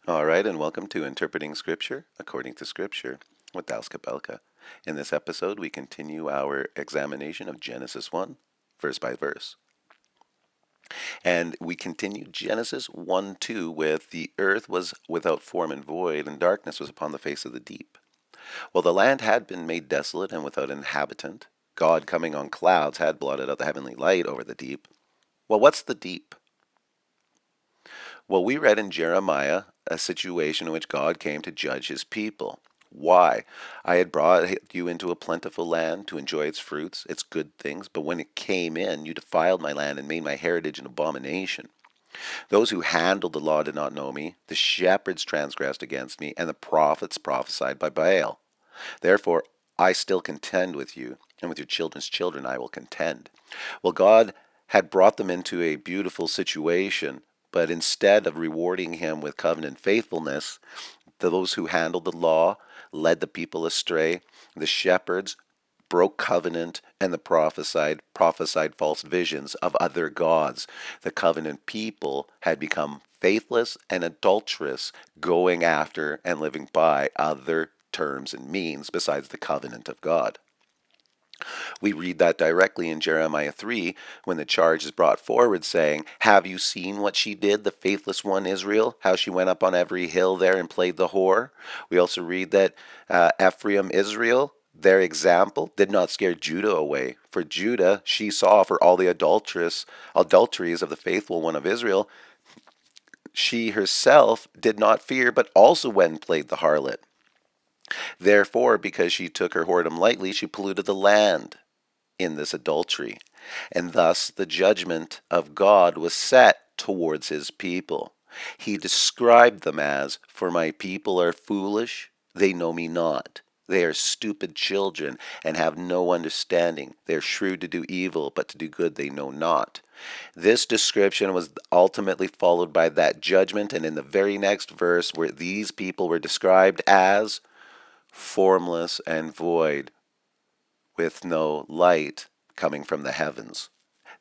All right, and welcome to Interpreting Scripture According to Scripture with Dal Skapelka. In this episode, we continue our examination of Genesis 1, verse by verse. And we continue Genesis 1 2 with the earth was without form and void, and darkness was upon the face of the deep. Well, the land had been made desolate and without inhabitant. God, coming on clouds, had blotted out the heavenly light over the deep. Well, what's the deep? Well, we read in Jeremiah a situation in which God came to judge his people. Why? I had brought you into a plentiful land to enjoy its fruits, its good things, but when it came in, you defiled my land and made my heritage an abomination. Those who handled the law did not know me, the shepherds transgressed against me, and the prophets prophesied by Baal. Therefore, I still contend with you, and with your children's children I will contend. Well, God had brought them into a beautiful situation, but instead of rewarding him with covenant faithfulness, those who handled the law led the people astray. The shepherds broke covenant, and the prophesied false visions of other gods. The covenant people had become faithless and adulterous, going after and living by other terms and means besides the covenant of God. We read that directly in Jeremiah 3 when the charge is brought forward saying, "Have you seen what she did, the faithless one Israel? How she went up on every hill there and played the whore?" We also read that Ephraim, Israel, their example did not scare Judah away. For Judah, she saw for all the adulteries of the faithful one of Israel, she herself did not fear, but also went and played the harlot. Therefore, because she took her whoredom lightly, she polluted the land in this adultery. And thus the judgment of God was set towards his people. He described them as, "For my people are foolish, they know me not. They are stupid children and have no understanding. They are shrewd to do evil, but to do good they know not." This description was ultimately followed by that judgment, and in the very next verse, where these people were described as formless and void, with no light coming from the heavens.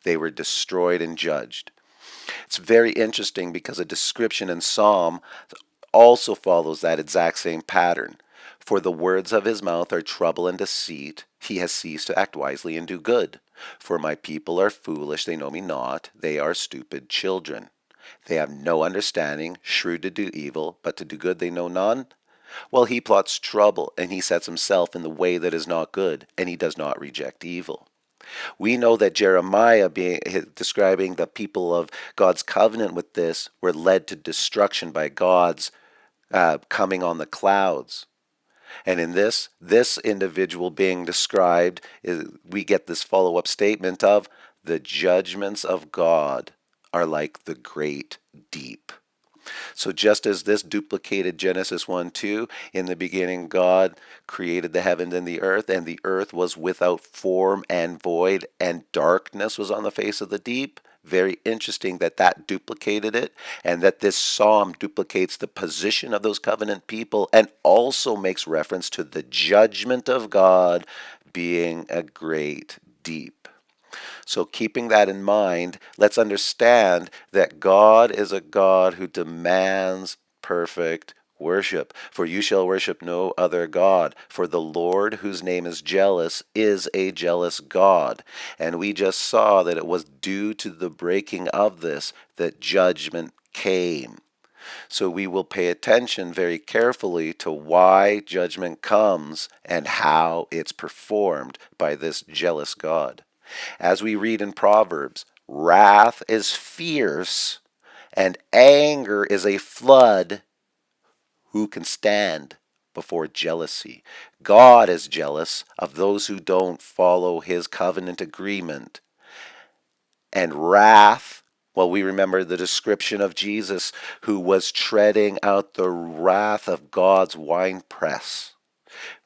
They were destroyed and judged. It's very interesting because a description in Psalm also follows that exact same pattern. For the words of his mouth are trouble and deceit. He has ceased to act wisely and do good. For my people are foolish, they know me not. They are stupid children. They have no understanding, shrewd to do evil, but to do good they know none. Well, he plots trouble, and he sets himself in the way that is not good, and he does not reject evil. We know that Jeremiah, describing the people of God's covenant with this, were led to destruction by God's coming on the clouds. And in this individual being described, we get this follow-up statement of, "The judgments of God are like the great deep." So just as this duplicated Genesis 1 2, in the beginning God created the heavens and the earth was without form and void, and darkness was on the face of the deep. Very interesting that that duplicated it, and that this psalm duplicates the position of those covenant people and also makes reference to the judgment of God being a great deep. So, keeping that in mind, let's understand that God is a God who demands perfect worship. For you shall worship no other God. For the Lord, whose name is a jealous God. And we just saw that it was due to the breaking of this that judgment came. So we will pay attention very carefully to why judgment comes and how it's performed by this jealous God. As we read in Proverbs, wrath is fierce and anger is a flood. Who can stand before jealousy? God is jealous of those who don't follow his covenant agreement. And wrath, well, we remember the description of Jesus who was treading out the wrath of God's winepress.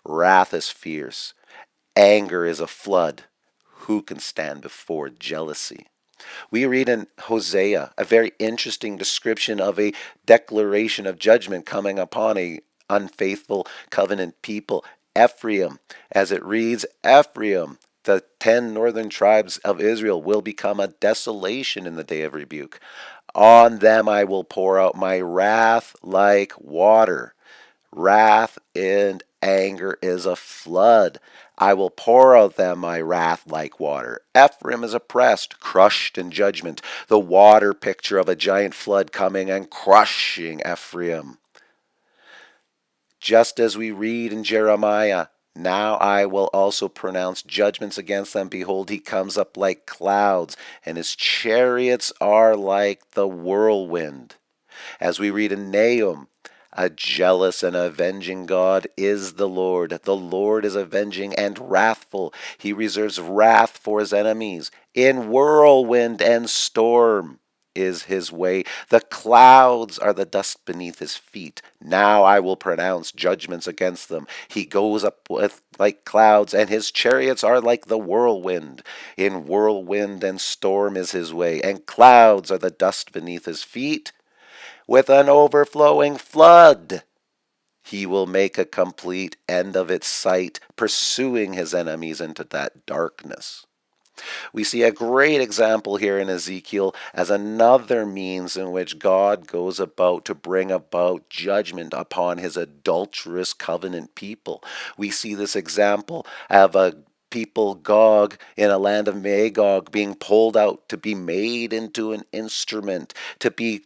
Wrath is fierce. Anger is a flood. Who can stand before jealousy? We read in Hosea a very interesting description of a declaration of judgment coming upon a unfaithful covenant people. Ephraim, as it reads, Ephraim, the 10 northern tribes of Israel, will become a desolation in the day of rebuke. On them I will pour out my wrath like water. Wrath and anger is a flood. I will pour out them my wrath like water. Ephraim is oppressed, crushed in judgment. The water picture of a giant flood coming and crushing Ephraim. Just as we read in Jeremiah, now I will also pronounce judgments against them. Behold, he comes up like clouds, and his chariots are like the whirlwind. As we read in Nahum, a jealous and avenging God is the Lord. The Lord is avenging and wrathful. He reserves wrath for his enemies. In whirlwind and storm is his way. The clouds are the dust beneath his feet. Now I will pronounce judgments against them. He goes up with like clouds, and his chariots are like the whirlwind. In whirlwind and storm is his way, and clouds are the dust beneath his feet. With an overflowing flood, he will make a complete end of its sight, pursuing his enemies into that darkness. We see a great example here in Ezekiel as another means in which God goes about to bring about judgment upon his adulterous covenant people. We see this example of a people Gog in a land of Magog being pulled out to be made into an instrument, to be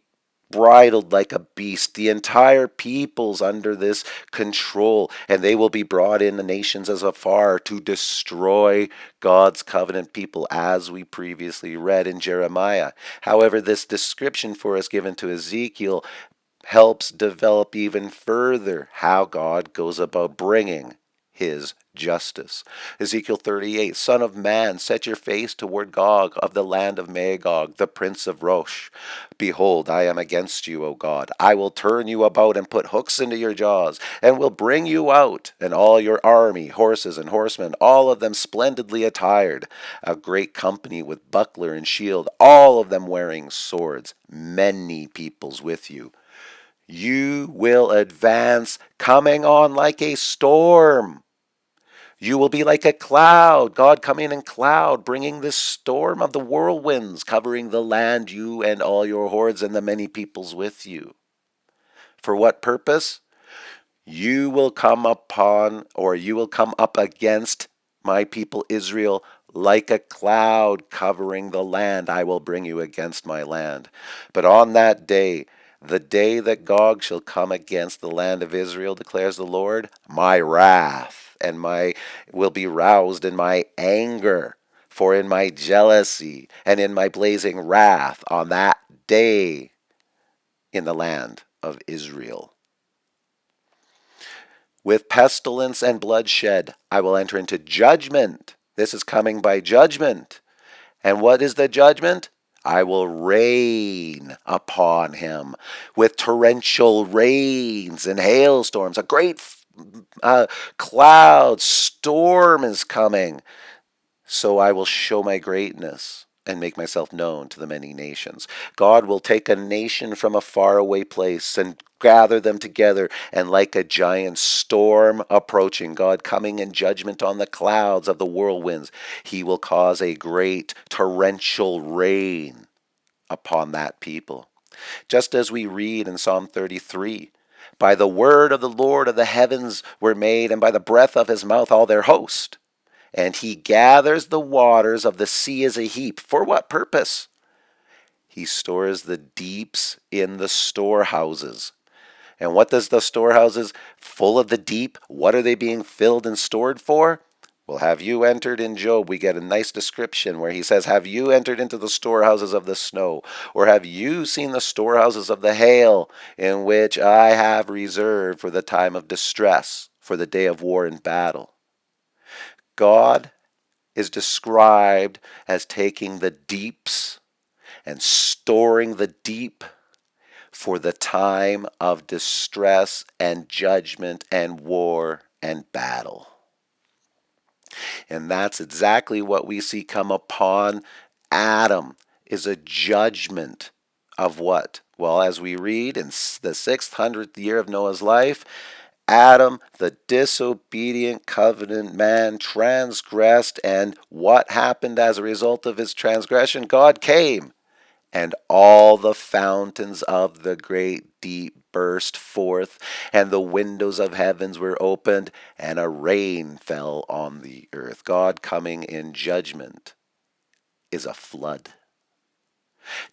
bridled like a beast. The entire people's under this control, and they will be brought in the nations as afar to destroy God's covenant people, as we previously read in Jeremiah. However, this description for us given to Ezekiel helps develop even further how God goes about bringing his justice. Ezekiel 38, Son of man, set your face toward Gog of the land of Magog, the prince of Rosh. Behold, I am against you, O God. I will turn you about and put hooks into your jaws, and will bring you out, and all your army, horses and horsemen, all of them splendidly attired, a great company with buckler and shield, all of them wearing swords, many peoples with you. You will advance, coming on like a storm. You will be like a cloud, God coming in cloud, bringing this storm of the whirlwinds, covering the land, you and all your hordes and the many peoples with you. For what purpose? You will come upon, or you will come up against my people Israel like a cloud covering the land. I will bring you against my land. But on that day, the day that Gog shall come against the land of Israel, declares the Lord, my wrath and my will be roused in my anger. For in my jealousy and in my blazing wrath on that day in the land of Israel. With pestilence and bloodshed, I will enter into judgment. This is coming by judgment. And what is the judgment? I will rain upon him with torrential rains and hailstorms. A great cloud storm is coming. So I will show my greatness and make myself known to the many nations. God will take a nation from a faraway place and gather them together, and like a giant storm approaching, God coming in judgment on the clouds of the whirlwinds, he will cause a great torrential rain upon that people. Just as we read in Psalm 33, by the word of the Lord of the heavens were made, and by the breath of his mouth all their host. And he gathers the waters of the sea as a heap. For what purpose? He stores the deeps in the storehouses. And what does the storehouses full of the deep, what are they being filled and stored for? Well, have you entered in Job? We get a nice description where he says, have you entered into the storehouses of the snow? Or have you seen the storehouses of the hail, in which I have reserved for the time of distress, for the day of war and battle? God is described as taking the deeps and storing the deep for the time of distress and judgment and war and battle. And that's exactly what we see come upon Adam, is a judgment of what? Well, as we read in the 600th year of Noah's life, Adam, the disobedient covenant man, transgressed, and what happened as a result of his transgression? God came And all the fountains of the great deep burst forth, and the windows of heavens were opened, and a rain fell on the earth. God coming in judgment is a flood.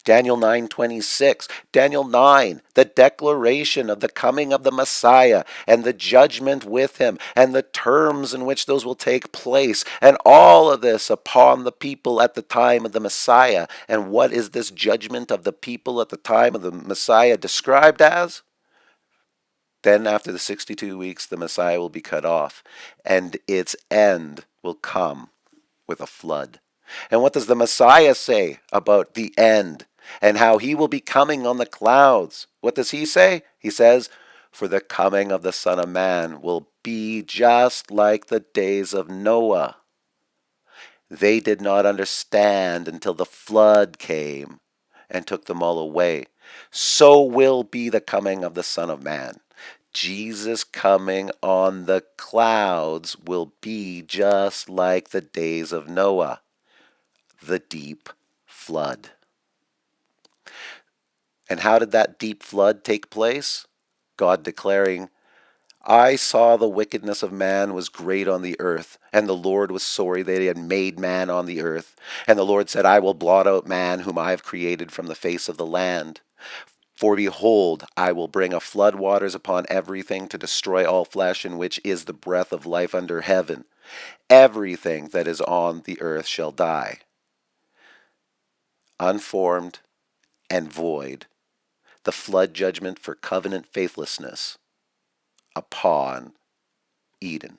Daniel 9:26, Daniel 9, the declaration of the coming of the Messiah and the judgment with him and the terms in which those will take place, and all of this upon the people at the time of the Messiah. And what is this judgment of the people at the time of the Messiah described as? Then after the 62 weeks the Messiah will be cut off, and its end will come with a flood. And what does the Messiah say about the end and how he will be coming on the clouds? What does he say? He says, "For the coming of the Son of Man will be just like the days of Noah. They did not understand until the flood came and took them all away. So will be the coming of the Son of Man." Jesus coming on the clouds will be just like the days of Noah, the deep flood. And how did that deep flood take place? God declaring, "I saw the wickedness of man was great on the earth, and the Lord was sorry that he had made man on the earth. And the Lord said, I will blot out man whom I have created from the face of the land. For behold, I will bring a flood waters upon everything to destroy all flesh, in which is the breath of life under heaven. Everything that is on the earth shall die." Unformed and void, the flood judgment for covenant faithlessness upon Eden.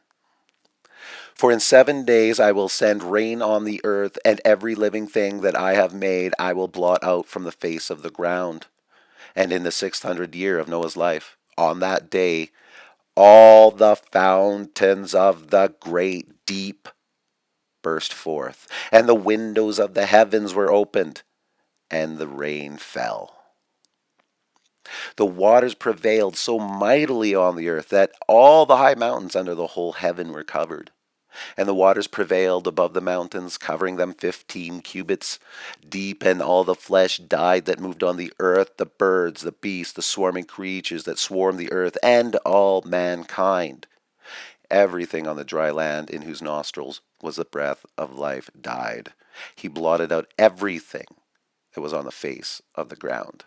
"For in 7 days I will send rain on the earth, and every living thing that I have made I will blot out from the face of the ground. And in the 600th year of Noah's life, on that day, all the fountains of the great deep burst forth, and the windows of the heavens were opened, and the rain fell. The waters prevailed so mightily on the earth that all the high mountains under the whole heaven were covered. And the waters prevailed above the mountains, covering them 15 cubits deep, and all the flesh died that moved on the earth, the birds, the beasts, the swarming creatures that swarm the earth, and all mankind. Everything on the dry land in whose nostrils was the breath of life died. He blotted out everything that was on the face of the ground."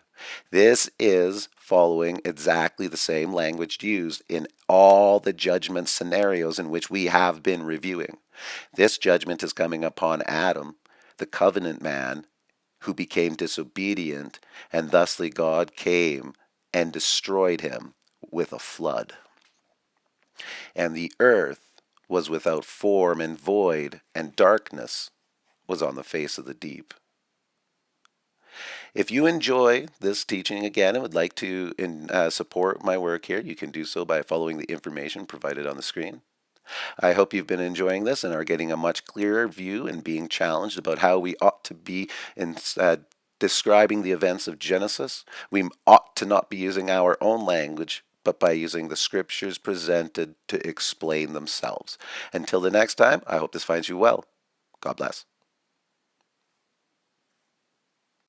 This is following exactly the same language used in all the judgment scenarios in which we have been reviewing. This judgment is coming upon Adam, the covenant man, who became disobedient, and thusly God came and destroyed him with a flood. "And the earth was without form and void, and darkness was on the face of the deep." If you enjoy this teaching again and would like to support my work here, you can do so by following the information provided on the screen. I hope you've been enjoying this and are getting a much clearer view and being challenged about how we ought to be in describing the events of Genesis. We ought to not be using our own language, but by using the scriptures presented to explain themselves. Until the next time, I hope this finds you well. God bless.